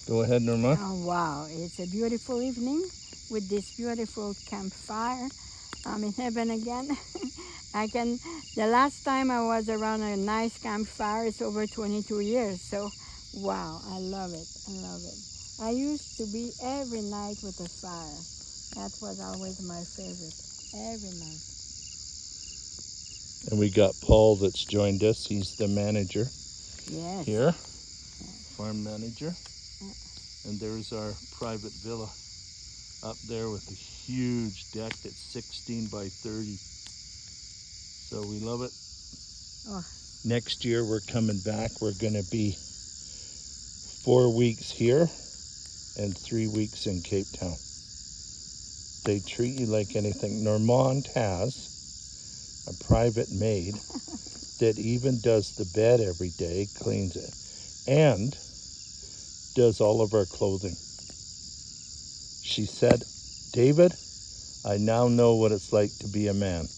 Go ahead, Norma. Oh, wow. It's a beautiful evening with this beautiful campfire. I'm in heaven again. The last time I was around a nice campfire is over 22 years. So, wow, I love it. I love it. I used to be every night with a fire. That was always my favorite. Every night. And we got Paul that's joined us. He's the manager Yes. here, farm manager. And there's our private villa up there with a huge deck that's 16 by 30. So we love it. Oh. Next year we're coming back. We're going to be 4 weeks here and 3 weeks in Cape Town. They treat you like anything. Normand has a private maid that even does the bed every day, cleans it, and does all of our clothing. She said, "David, I now know what it's like to be a man."